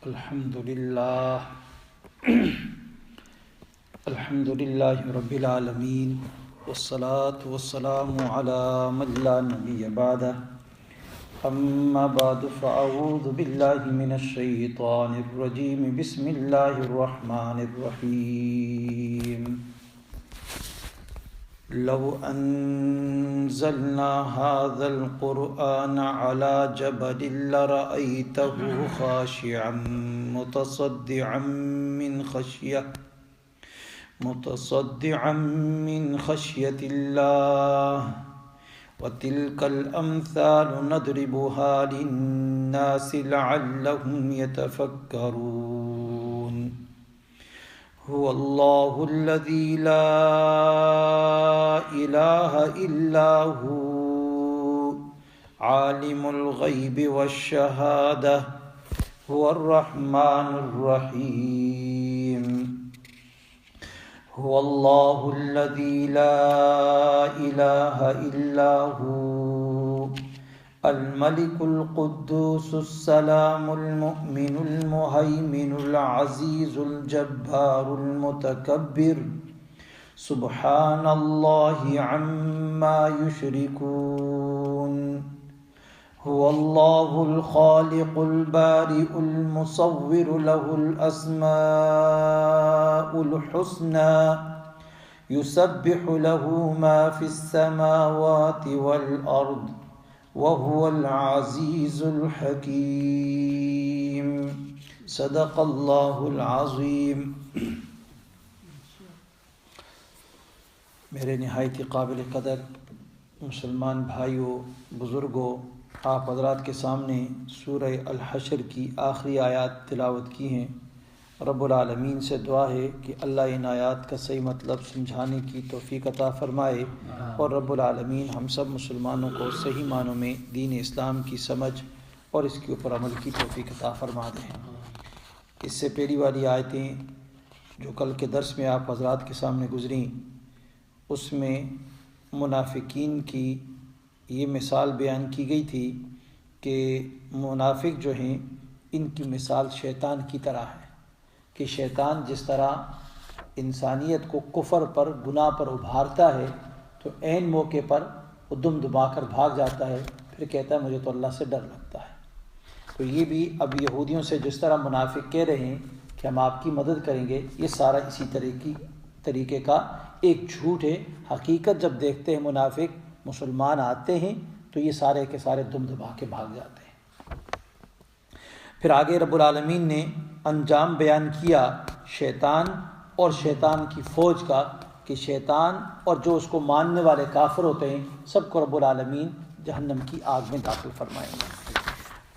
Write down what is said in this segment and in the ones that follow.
الحمد للہ رب العالمین والصلاة والسلام علی من لا نبی بعدہ اما بعد فاعوذ باللہ من الشیطان الرجیم بسم اللہ الرحمن الرحیم لو انزلنا هذا القرآن على جبل لرأيته خاشعا متصدعا من خشية الله وتلك الأمثال نضربها للناس لعلهم يتفكرون هو الله الذي لا إله إلا هو عالم الغيب والشهادة هو الرحمن الرحيم هو الله الذي لا إله إلا هو الملك القدوس السلام المؤمن المهيمن العزيز الجبار المتكبر سبحان الله عما يشركون هو الله الخالق البارئ المصور له الأسماء الحسنى يسبح له ما في السماوات والأرض وهو العزيز الحكيم صدق الله العظيم۔ میرے نہایت قابل قدر مسلمان بھائیوں، بزرگوں، آپ حضرات کے سامنے سورہ الحشر کی آخری آیات تلاوت کی ہیں۔ رب العالمین سے دعا ہے کہ اللہ ان آیات کا صحیح مطلب سمجھانے کی توفیق عطا فرمائے، اور رب العالمین ہم سب مسلمانوں کو صحیح معنوں میں دین اسلام کی سمجھ اور اس کے اوپر عمل کی توفیق عطا فرما دیں۔ اس سے پہلی والی آیتیں جو کل کے درس میں آپ حضرات کے سامنے گزریں، اس میں منافقین کی یہ مثال بیان کی گئی تھی کہ منافق جو ہیں ان کی مثال شیطان کی طرح ہے، کہ شیطان جس طرح انسانیت کو کفر پر، گناہ پر ابھارتا ہے تو عین موقع پر وہ دم دبا کر بھاگ جاتا ہے، پھر کہتا ہے مجھے تو اللہ سے ڈر لگتا ہے۔ تو یہ بھی اب یہودیوں سے جس طرح منافق کہہ رہے ہیں کہ ہم آپ کی مدد کریں گے، یہ سارا اسی طریقے کا ایک جھوٹ ہے۔ حقیقت جب دیکھتے ہیں منافق مسلمان آتے ہیں تو یہ سارے کے سارے دم دبا کے بھاگ جاتے ہیں۔ پھر آگے رب العالمین نے انجام بیان کیا شیطان اور شیطان کی فوج کا، کہ شیطان اور جو اس کو ماننے والے کافر ہوتے ہیں سب کو رب العالمین جہنم کی آگ میں داخل فرمائیں گے۔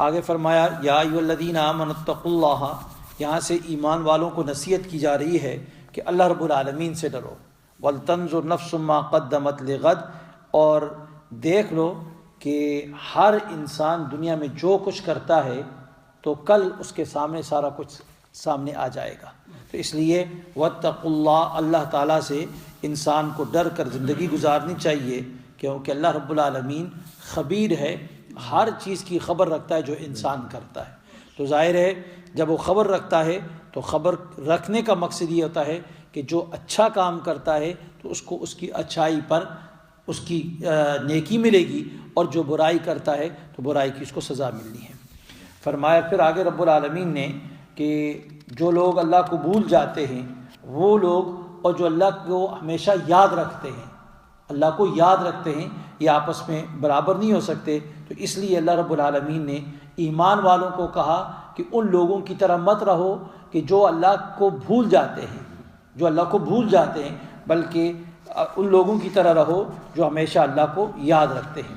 آگے فرمایا یا ایھا الذین آمنوا اتقوا اللہ، یہاں سے ایمان والوں کو نصیحت کی جا رہی ہے کہ اللہ رب العالمین سے ڈرو۔ وَلْتَنْظُرْ نَفْسٌ مَّا قَدَّمَتْ لِغَدٍ، اور دیکھ لو کہ ہر انسان دنیا میں جو کچھ کرتا ہے تو کل اس کے سامنے سارا کچھ سامنے آ جائے گا۔ تو اس لیے واتقوا اللہ، اللہ تعالیٰ سے انسان کو ڈر کر زندگی گزارنی چاہیے، کیونکہ اللہ رب العالمین خبیر ہے، ہر چیز کی خبر رکھتا ہے جو انسان کرتا ہے۔ تو ظاہر ہے جب وہ خبر رکھتا ہے تو خبر رکھنے کا مقصد یہ ہوتا ہے کہ جو اچھا کام کرتا ہے تو اس کو اس کی اچھائی پر اس کی نیکی ملے گی، اور جو برائی کرتا ہے تو برائی کی اس کو سزا ملنی ہے۔ فرمایا پھر آگے رب العالمین نے کہ جو لوگ اللہ کو بھول جاتے ہیں وہ لوگ، اور جو اللہ کو ہمیشہ یاد رکھتے ہیں، اللہ کو یاد رکھتے ہیں، یہ آپس میں برابر نہیں ہو سکتے۔ تو اس لیے اللہ رب العالمین نے ایمان والوں کو کہا کہ ان لوگوں کی طرح مت رہو کہ جو اللہ کو بھول جاتے ہیں، بلکہ ان لوگوں کی طرح رہو جو ہمیشہ اللہ کو یاد رکھتے ہیں۔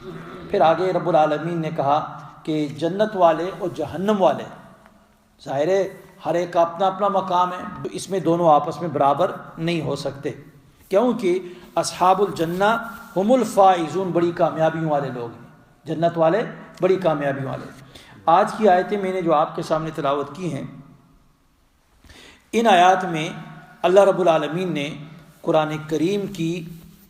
پھر آگے رب العالمین نے کہا کہ جنت والے اور جہنم والے، ظاہر ہے ہر ایک کا اپنا اپنا مقام ہے، اس میں دونوں آپس میں برابر نہیں ہو سکتے، کیونکہ اصحاب الجنہ ہم الفائزون، بڑی کامیابیوں والے لوگ ہیں، جنت والے بڑی کامیابیوں والے۔ آج کی آیتیں میں نے جو آپ کے سامنے تلاوت کی ہیں، ان آیات میں اللہ رب العالمین نے قرآن کریم کی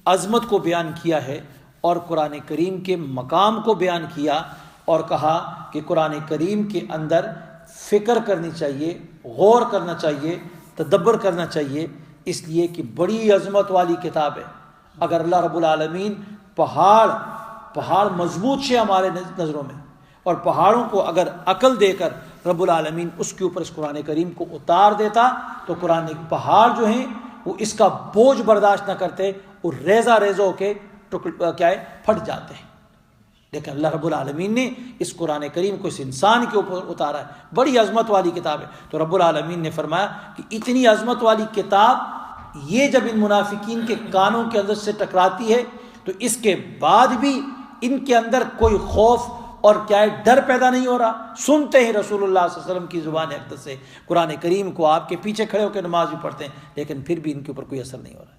عظمت کو بیان کیا ہے اور قرآن کریم کے مقام کو بیان کیا اور کہا کہ قرآن کریم کے اندر فکر کرنی چاہیے، غور کرنا چاہیے، تدبر کرنا چاہیے، اس لیے کہ بڑی عظمت والی کتاب ہے۔ اگر اللہ رب العالمین پہاڑ مضبوط سے ہمارے نظروں میں، اور پہاڑوں کو اگر عقل دے کر رب العالمین اس کے اوپر اس قرآن کریم کو اتار دیتا تو قرآن پہاڑ جو ہیں وہ اس کا بوجھ برداشت نہ کرتے، وہ ریزہ ہو کے پھٹ جاتے ہیں۔ لیکن اللہ رب العالمین نے اس قرآن کریم کو اس انسان کے اوپر اتارا ہے، بڑی عظمت والی کتاب ہے۔ تو رب العالمین نے فرمایا کہ اتنی عظمت والی کتاب یہ جب ان منافقین کے کانوں کے اندر سے ٹکراتی ہے تو اس کے بعد بھی ان کے اندر کوئی خوف اور ڈر پیدا نہیں ہو رہا، سنتے ہیں رسول اللہ صلی اللہ علیہ وسلم کی زبان اقدس سے قرآن کریم کو، آپ کے پیچھے کھڑے ہو کے نماز بھی پڑھتے ہیں، لیکن پھر بھی ان کے اوپر کوئی اثر نہیں ہو رہا ہے۔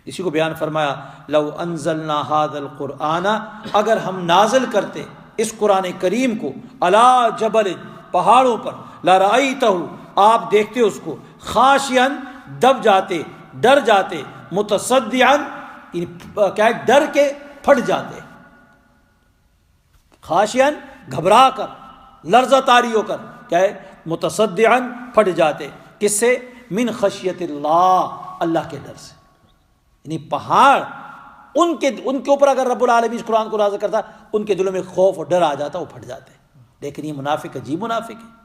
اسی کو بیان فرمایا لو انزلنا هذا القرآن، اگر ہم نازل کرتے اس قرآن کریم کو علی جبل، پہاڑوں پر، لرأیتہ، آپ دیکھتے اس کو، خاشعا، دب جاتے، ڈر جاتے، متصدعا، ڈر کے پھٹ جاتے، خاشعا، گھبرا کر، لرزہ طاری ہو کر، متصدعا، پھٹ جاتے، کس سے؟ من خشیت اللہ کے ڈر سے۔ یعنی پہاڑ ان کے اوپر اگر رب العالمین اس قرآن کو نازل کرتا، ان کے دلوں میں خوف اور ڈر آ جاتا، وہ پھٹ جاتے۔ لیکن یہ منافق عجیب منافق ہے۔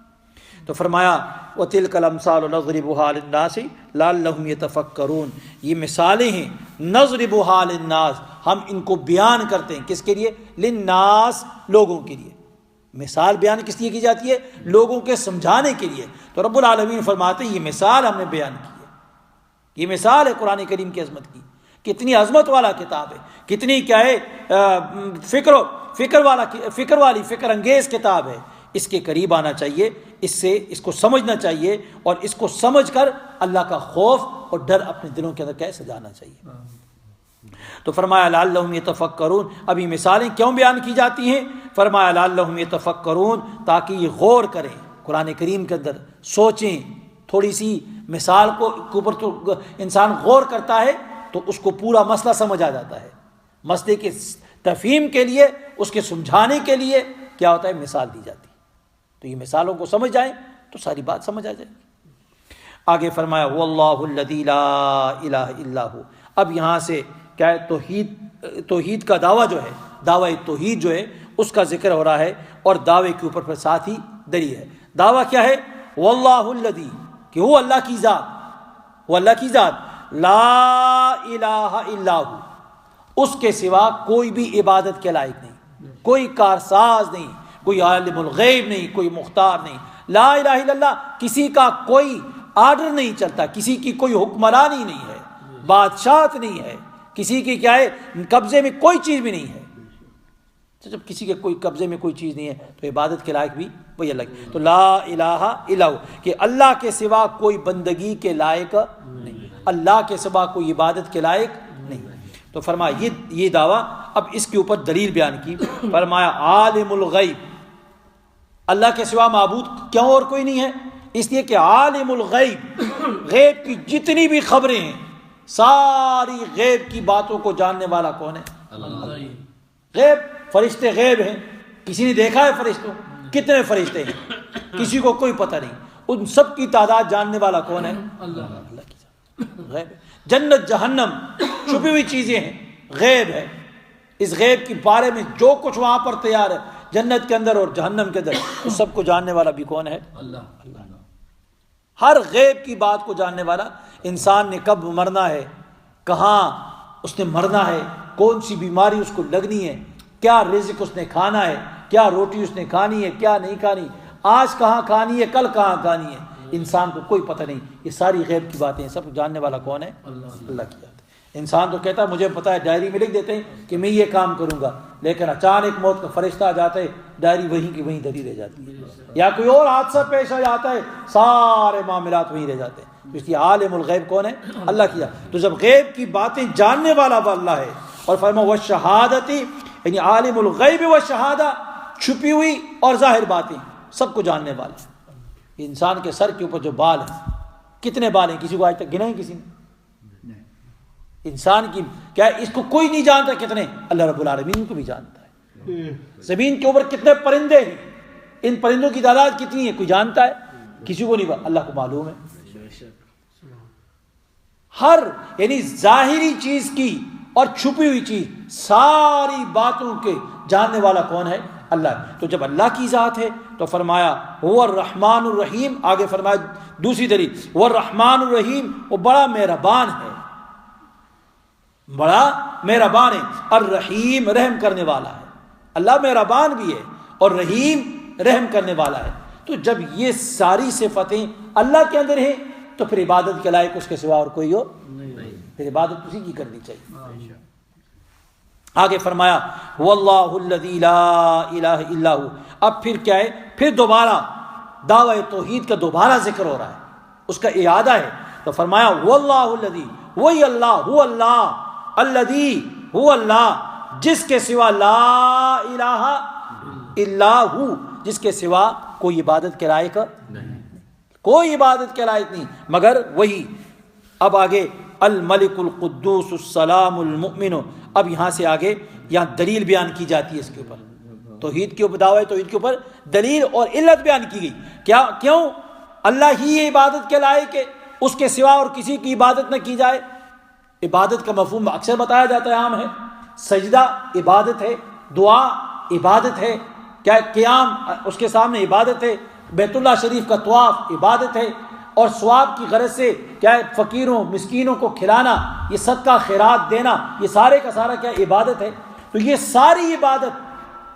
تو فرمایا وَتِلْكَ الْأَمْثَالُ نَضْرِبُهَا لِلنَّاسِ لَعَلَّهُمْ يَتَفَكَّرُونَ، یہ مثالیں ہیں، نَضْرِبُهَا لِلنَّاسِ، ہم ان کو بیان کرتے ہیں، کس کے لیے؟ للناس، لوگوں کے لیے۔ مثال بیان کس لیے کی جاتی ہے؟ لوگوں کے سمجھانے کے لیے۔ تو رب العالمین فرماتے ہیں یہ مثال ہم نے بیان کی ہے، یہ مثال ہے قرآن کریم کی عظمت کی، کتنی عظمت والا کتاب ہے، کتنی فکر انگیز کتاب ہے۔ اس کے قریب آنا چاہیے، اس کو سمجھنا چاہیے، اور اس کو سمجھ کر اللہ کا خوف اور ڈر اپنے دلوں کے اندر کیسے جانا چاہیے۔ تو فرمایا لعلہم یتفکرون، اب یہ مثالیں کیوں بیان کی جاتی ہیں؟ فرمایا لعلہم یتفکرون، تاکہ یہ غور کریں قرآن کریم کے اندر، سوچیں، تھوڑی سی مثال کو اوپر تو انسان غور کرتا ہے تو اس کو پورا مسئلہ سمجھ آ جاتا ہے۔ مسئلے کے تفہیم کے لیے، اس کے سمجھانے کے لیے کیا ہوتا ہے؟ مثال دی جاتی ہے۔ تو یہ مثالوں کو سمجھ جائیں تو ساری بات سمجھ آ جائے گی۔ آگے فرمایا واللہ الذی لا الہ الا ہو، اب یہاں سے کیا ہے؟ توحید کا دعویٰ جو ہے، دعوی توحید جو ہے اس کا ذکر ہو رہا ہے، اور دعوے کے اوپر پھر ساتھ ہی دلیل ہے۔ دعویٰ کیا ہے؟ واللہ الذی، کہ وہ اللہ کی ذات، وہ اللہ کی ذات، لا الہ الا ہو، اس کے سوا کوئی بھی عبادت کے لائق نہیں، کوئی کارساز نہیں، کوئی عالم الغیب نہیں، کوئی مختار نہیں۔ لا الہ الا اللہ، کسی کا کوئی آرڈر نہیں چلتا، کسی کی کوئی حکمرانی نہیں ہے، بادشاہت نہیں ہے، کسی کی کیا ہے قبضے میں کوئی چیز بھی نہیں ہے۔ تو جب کسی کے کوئی قبضے میں کوئی چیز نہیں ہے تو عبادت کے لائق بھی وہی اللہ کی۔ تو لا الہ الا ہو، کہ اللہ کے سوا کوئی بندگی کے لائق نہیں، اللہ کے سوا کوئی عبادت کے لائق نہیں۔ تو فرمایا یہ دعویٰ، اب اس کے اوپر دلیل بیان کی۔ فرمایا عالم الغیب، اللہ کے سوا معبود کیوں اور کوئی نہیں ہے؟ اس لیے کہ عالم الغیب، غیب کی جتنی بھی خبریں ہیں، ساری غیب کی باتوں کو جاننے والا کون ہے؟ اللہ۔ غیب، فرشتے غیب ہیں، کسی نے دیکھا ہے فرشتوں؟ کتنے فرشتے ہیں؟ کسی کو کوئی پتہ نہیں، ان سب کی تعداد جاننے والا کون ہے؟ اللہ کی ذات۔ غیب، جنت جہنم چھپی ہوئی چیزیں ہیں، غیب ہے۔ اس غیب کے بارے میں جو کچھ وہاں پر تیار ہے جنت کے اندر اور جہنم کے اندر، اس سب کو جاننے والا بھی کون ہے؟ اللہ۔ ہر غیب کی بات کو جاننے والا، انسان نے کب مرنا ہے، کہاں اس نے مرنا ہے، کون سی بیماری اس کو لگنی ہے، کیا رزق اس نے کھانا ہے، کیا روٹی اس نے کھانی ہے، کیا نہیں کھانی، آج کہاں کھانی ہے، کل کہاں کھانی ہے، انسان کو کوئی پتہ نہیں۔ یہ ساری غیب کی باتیں، سب جاننے والا کون ہے؟ اللہ کی ذات۔ انسان تو کہتا ہے مجھے پتہ ہے، ڈائری میں لکھ دیتے ہیں کہ میں یہ کام کروں گا، لیکن اچانک موت کا فرشتہ آ جاتا ہے، ڈائری وہیں کی وہیں دھری رہ جاتی ہے، یا کوئی اور حادثہ پیش آ جاتا ہے، سارے معاملات وہیں رہ جاتے ہیں۔ اس لیے عالم الغیب کون ہے؟ اللہ کی ذات۔ تو جب غیب کی باتیں جاننے والا اللہ ہے، اور فرمایا والشہادتی، یعنی عالم الغیب والشہادہ، چھپی ہوئی اور ظاہر باتیں سب کو جاننے والا۔ انسان کے سر کے اوپر جو بال ہیں، کتنے بال ہیں؟ کسی کو آج تک گنا ہے کسی نے؟ انسان کی کیا اس کو کوئی نہیں جانتا کتنے، اللہ رب العالمین کو بھی جانتا ہے۔ زمین کے اوپر کتنے پرندے ہیں، ان پرندوں کی تعداد کتنی ہے؟ کوئی جانتا ہے؟ کسی کو نہیں، اللہ کو معلوم ہے۔ ہر یعنی ظاہری چیز کی اور چھپی ہوئی چیز، ساری باتوں کے جاننے والا کون ہے؟ اللہ۔ تو جب اللہ کی ذات ہے تو فرمایا هو الرحمن الرحیم، آگے فرمایا دوسری دلیل وہ الرحمن الرحیم، وہ بڑا مہربان ہے، بڑا مہربان ہے، الرحیم رحم کرنے والا ہے۔ اللہ مہربان بھی ہے اور رحیم رحم کرنے والا ہے۔ تو جب یہ ساری صفتیں اللہ کے اندر ہیں تو پھر عبادت کے لائق اس کے سوا اور کوئی ہو نہیں، پھر عبادت اسی کی کرنی چاہیے۔ آگے فرمایا واللہ الذی لا الہ الا ہو۔ اب پھر کیا ہے؟ پھر دوبارہ دعوی توحید کا دوبارہ ذکر ہو رہا ہے، اس کا اعادہ ہے۔ تو فرمایا واللہ الذی، وہی اللہ، ہو اللہ، الذی ہو اللہ، جس کے سوا لا الہ الا ہو، جس کے سوا کوئی عبادت کے لائق نہیں، کوئی عبادت کے لائق نہیں مگر وہی۔ اب آگے الملک القدوس السلام المؤمن، اب یہاں سے آگے یہاں دلیل بیان کی جاتی ہے اس کے اوپر، توحید کے اوپر، دعوی توحید کے اوپر دلیل اور علت بیان کی گئی۔ کیا کیوں اللہ ہی عبادت کے لائق ہے، اس کے سوا اور کسی کی عبادت نہ کی جائے۔ عبادت کا مفہوم اکثر بتایا جاتا ہے، عام ہے، سجدہ عبادت ہے، دعا عبادت ہے، کیا قیام اس کے سامنے عبادت ہے، بیت اللہ شریف کا طواف عبادت ہے، اور ثواب کی غرض سے کیا ہے فقیروں مسکینوں کو کھلانا، یہ صدقہ خیرات دینا، یہ سارے کا سارا کیا عبادت ہے۔ تو یہ ساری عبادت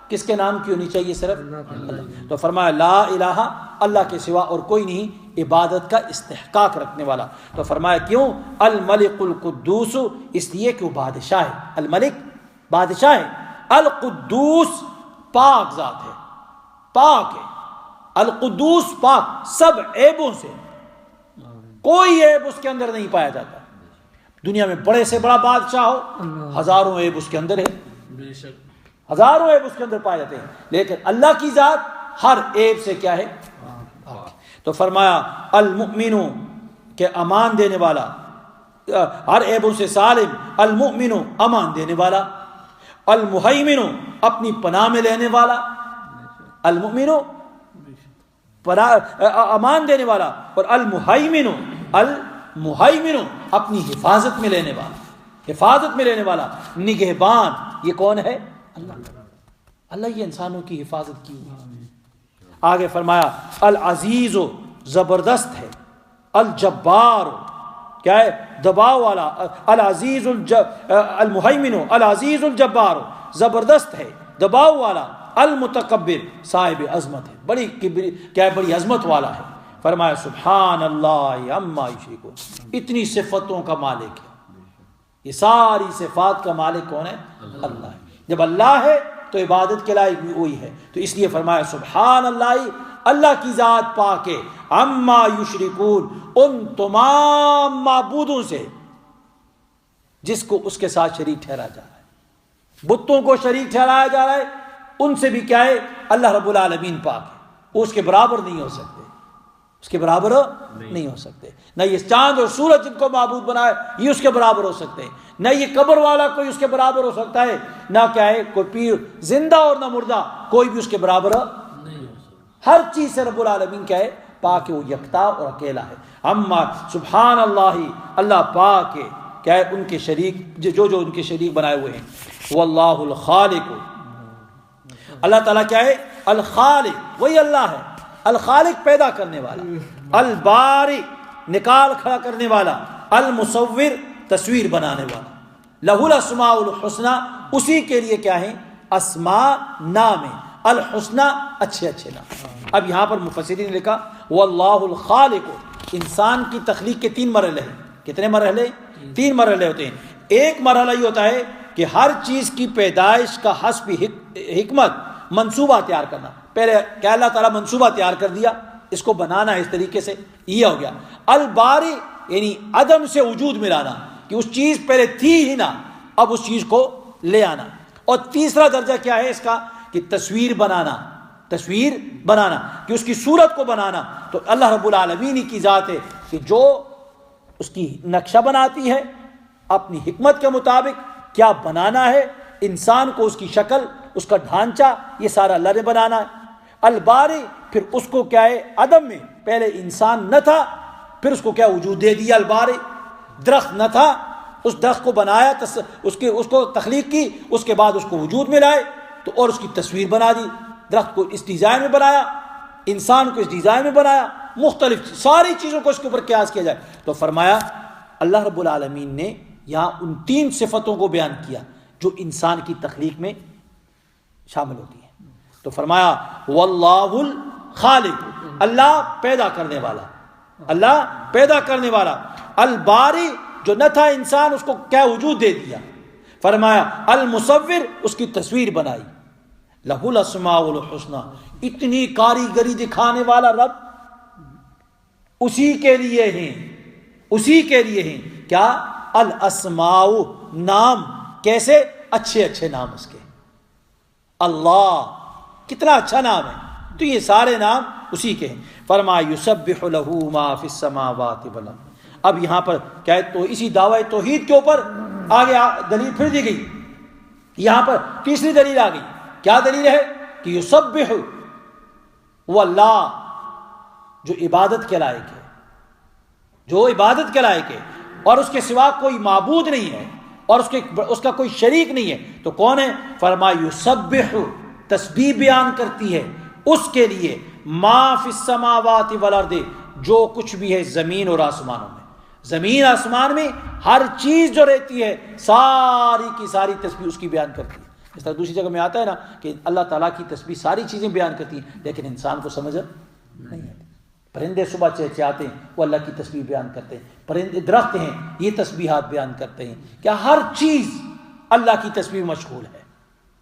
کس کے نام کی ہونی چاہیے؟ صرف اللہ۔ تو فرمایا لا الہ، اللہ کے سوا اور کوئی نہیں عبادت کا استحقاق رکھنے والا۔ تو فرمایا کیوں؟ الملک القدوس، اس لیے کہ وہ بادشاہ ہے، الملک بادشاہ ہے، القدوس پاک ذات ہے، پاک ہے، القدوس پاک سب عیبوں سے، کوئی عیب اس کے اندر نہیں پایا جاتا۔ دنیا میں بڑے سے بڑا بادشاہ ہو، ہزاروں عیب اس کے اندر ہے، ہزاروں عیب اس کے اندر پائے جاتے ہیں، لیکن اللہ کی ذات ہر عیب سے کیا ہے؟ تو فرمایا المؤمن، کہ امان دینے والا، ہر عیبوں سے سالم، المؤمن امان دینے والا، المہیمن اپنی پناہ میں لینے والا، المؤمن امان دینے والا، اور المہیمن، المہیمن اپنی حفاظت میں لینے والا، حفاظت میں لینے والا، نگہبان، یہ کون ہے؟ اللہ۔ اللہ یہ انسانوں کی حفاظت کی ہوئی۔ آگے فرمایا العزیز، زبردست ہے، الجبار، کیا ہے؟ دباؤ والا، العزیز المہیمن، العزیز الجبار، زبردست ہے، دباؤ والا، المتکبر، صاحب عظمت ہے، بڑی کیا ہے؟ بڑی عظمت والا ہے۔ فرمایا سبحان اللہ عما یشرکون، اتنی صفتوں کا مالک ہے، یہ ساری صفات کا مالک کون ہے؟ اللہ ہے۔ جب اللہ ہے تو عبادت کے لائق بھی وہی ہے، تو اس لیے فرمایا سبحان اللہ، اللہ کی ذات پاک ہے، عما یشرکون، ان تمام معبودوں سے جس کو اس کے ساتھ شریک ٹھہرایا جا رہا ہے، بتوں کو شریک ٹھہرایا جا رہا ہے، ان سے بھی کیا ہے؟ اللہ رب العالمین پاک ہے، وہ اس کے برابر نہیں ہو سکتے، اس کے برابر نہیں ہو سکتے۔ نہ یہ چاند اور سورج جن کو معبود بنائے یہ اس کے برابر ہو سکتے ہیں، نہ یہ قبر والا کوئی اس کے برابر ہو سکتا ہے، نہ کیا ہے کوئی پیر زندہ اور نہ مردہ کوئی بھی اس کے برابر نہیں ہو سکتا۔ ہر چیز سے رب العالمین کیا ہے؟ پاک ہے، وہ یکتا اور اکیلا ہے۔ اما سبحان اللہ، اللہ پاک ہے، کیا ہے؟ ان کے شریک جو ان کے شریک بنائے ہوئے ہیں۔ واللہ الخالق، اللہ تعالیٰ کیا ہے؟ الخالق، وہی اللہ ہے، الخالق پیدا کرنے والا، الباری نکال کھڑا کرنے والا، المصور تصویر بنانے والا، لہ الاسماء الحسنی، اسی کے لیے کیا ہے؟ اسماء نام ہے، الحسنی اچھے اچھے نام۔ اب یہاں پر مفسرین نے لکھا واللہ الخالق، انسان کی تخلیق کے 3 مرحلے ہیں۔ کتنے مرحلے؟ 3 مرحلے ہوتے ہیں۔ ایک مرحلہ یہ ہوتا ہے کہ ہر چیز کی پیدائش کا حسب حکمت منصوبہ تیار کرنا، پہلے کیا اللہ تعالیٰ منصوبہ تیار کر دیا، اس کو بنانا ہے اس طریقے سے، یہ ہو گیا۔ الباری یعنی عدم سے وجود میں لانا، کہ اس چیز پہلے تھی ہی نہ، اب اس چیز کو لے آنا۔ اور تیسرا درجہ کیا ہے اس کا؟ کہ تصویر بنانا، تصویر بنانا، کہ اس کی صورت کو بنانا۔ تو اللہ رب العالمین کی ذات ہے کہ جو اس کی نقشہ بناتی ہے اپنی حکمت کے مطابق، کیا بنانا ہے انسان کو، اس کی شکل، اس کا ڈھانچہ، یہ سارا اللہ نے بنانا ہے۔ الباری پھر اس کو کیا ہے عدم میں، پہلے انسان نہ تھا پھر اس کو کیا وجود دے دیا، الباری درخت نہ تھا اس درخت کو بنایا، اس کو تخلیق کی، اس کے بعد اس کو وجود میں لائے تو اور اس کی تصویر بنا دی، درخت کو اس ڈیزائن میں بنایا، انسان کو اس ڈیزائن میں بنایا، مختلف ساری چیزوں کو اس کے اوپر قیاس کیا جائے تو فرمایا اللہ رب العالمین نے یہاں ان 3 صفتوں کو بیان کیا جو انسان کی تخلیق میں شامل ہوتی ہیں. تو فرمایا واللہ الخالق، اللہ پیدا کرنے والا، اللہ پیدا کرنے والا، الباری جو نہ تھا انسان اس کو کیا وجود دے دیا، فرمایا المصور اس کی تصویر بنائی، لہ الاسماء الحسنی اتنی کاریگری دکھانے والا رب اسی کے لیے ہیں، اسی کے لیے ہیں کیا الاسماء نام، کیسے اچھے اچھے نام اس کے، اللہ کتنا اچھا نام ہے، تو یہ سارے نام اسی کے ہیں. فرمایا یسبح لہ ما فی السماوات والارض. اب یہاں پر کیا ہے تو اسی دعوی توحید کے اوپر آگے دلیل پھر دی گئی، یہاں پر تیسری دلیل آ گئی. کیا دلیل ہے کہ یسبح وہ اللہ جو عبادت کے لائق ہے، جو عبادت کے لائق ہے اور اس کے سوا کوئی معبود نہیں ہے اور اس کا کوئی شریک نہیں ہے، تو کون ہے؟ فرمایا یسبح تسبیح بیان کرتی ہے اس کے لیے ما فی السماوات والارض جو کچھ بھی ہے زمین اور آسمانوں میں، زمین آسمان میں ہر چیز جو رہتی ہے ساری کی ساری تسبیح اس کی بیان کرتی ہے. اس طرح دوسری جگہ میں آتا ہے نا کہ اللہ تعالیٰ کی تسبیح ساری چیزیں بیان کرتی ہیں لیکن انسان کو سمجھ نہیں آتی. پرندے صبح چہچہاتے ہیں وہ اللہ کی تسبیح بیان کرتے ہیں، پرندے درخت ہیں یہ تسبیحات بیان کرتے ہیں، کیا ہر چیز اللہ کی تسبیح مشغول ہے،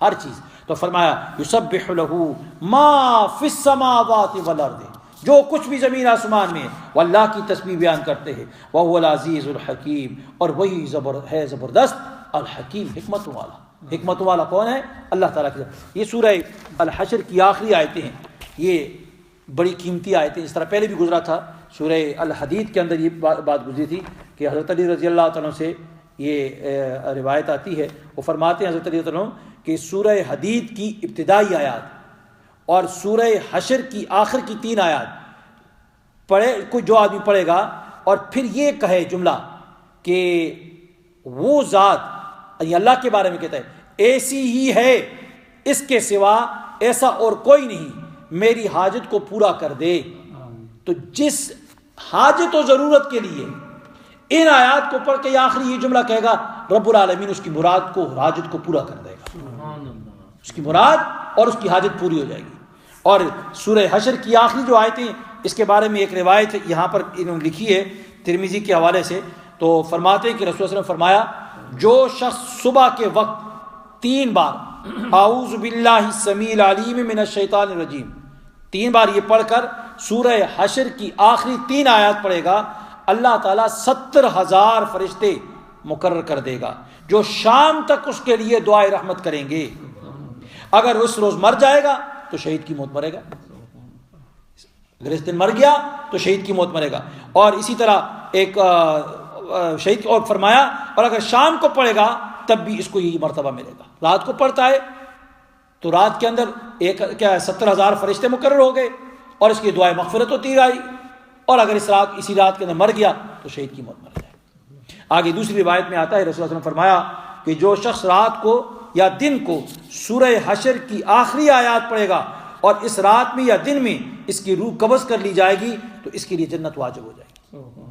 ہر چیز. تو فرمایا یسبح لہ ما فی السماوات والارض جو کچھ بھی زمین آسمان میں ہے وہ اللہ کی تسبیح بیان کرتے ہیں. وہو العزیز الحکیم اور وہی ہے زبردست الحکیم حکمت والا. حکمت والا کون ہے؟ اللہ تعالیٰ کی. یہ سورہ الحشر کی آخری آیتیں ہیں، یہ بڑی قیمتی آیتیں. اس طرح پہلے بھی گزرا تھا سورہ الحدید کے اندر یہ بات گزری تھی کہ حضرت علی رضی اللہ تعالیٰ سے یہ روایت آتی ہے، وہ فرماتے ہیں حضرت علی رضی اللہ عنہ کہ سورہ حدید کی ابتدائی آیات اور سورہ حشر کی آخر کی 3 آیات پڑھے کوئی جو آدمی پڑھے گا اور پھر یہ کہے جملہ کہ وہ ذات اللہ کے بارے میں کہتا ہے ایسی ہی ہے اس کے سوا ایسا اور کوئی نہیں، میری حاجت کو پورا کر دے. تو جس حاجت و ضرورت کے لیے ان آیات کو پڑھ کے یہ آخری یہ جملہ کہے گا رب العالمین اس کی مراد کو حاجت کو پورا کر دے گا، اس کی مراد اور اس کی حاجت پوری ہو جائے گی. اور سورہ حشر کی آخری جو آیتیں اس کے بارے میں ایک روایت یہاں پر انہوں نے لکھی ہے ترمذی کے حوالے سے، تو فرماتے ہیں کہ رسول اللہ علیہ وسلم نے فرمایا جو شخص صبح کے وقت 3 بار اعوذ باللہ السمیع العلیم من الشیطان الرجیم 3 بار یہ پڑھ کر سورہ حشر کی آخری 3 آیات پڑھے گا، اللہ تعالیٰ 70,000 فرشتے مقرر کر دے گا جو شام تک اس کے لیے دعائے رحمت کریں گے. اگر اس روز مر جائے گا تو شہید کی موت مرے گا، اگر اس دن مر گیا تو شہید کی موت مرے گا. اور اسی طرح ایک شہید کی اور فرمایا اور اگر شام کو پڑھے گا تب بھی اس کو یہی مرتبہ ملے گا. رات کو پڑھتا ہے تو رات کے اندر 70,000 فرشتے مقرر ہو گئے اور اس کی دعائے مغفرت ہوتی رہی، اور اگر اسی رات کے اندر مر گیا تو شہید کی موت مر جائے. آگے دوسری روایت میں آتا ہے رسول اللہ صلی اللہ علیہ وسلم نے فرمایا کہ جو شخص رات کو یا دن کو سورہ حشر کی آخری آیات پڑھے گا اور اس رات میں یا دن میں اس کی روح قبض کر لی جائے گی تو اس کے لیے جنت واجب ہو جائے گی.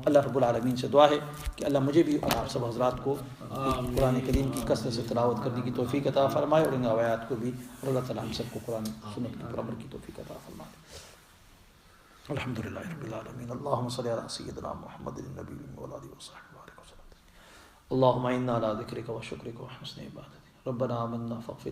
اللہ رب العالمین سے دعا ہے کہ اللہ مجھے بھی اور آپ سب حضرات کو قرآن کریم کی کثرت سے تلاوت کرنے کی توفیق عطا فرمائے اور ان آیات کو بھی، اور اللہ تعالیٰ ہم سب کو قرآن سنت کی عمل کی توفیق عطا فرمائے. الحمدللہ رب العالمین. اللہم صلی علی سیدنا محمد النبی وآلہ وصحبہ وسلم. اللہم انا علی ذکرک و شکرک و حسن عبادتک. ربنا آمنا فاغفر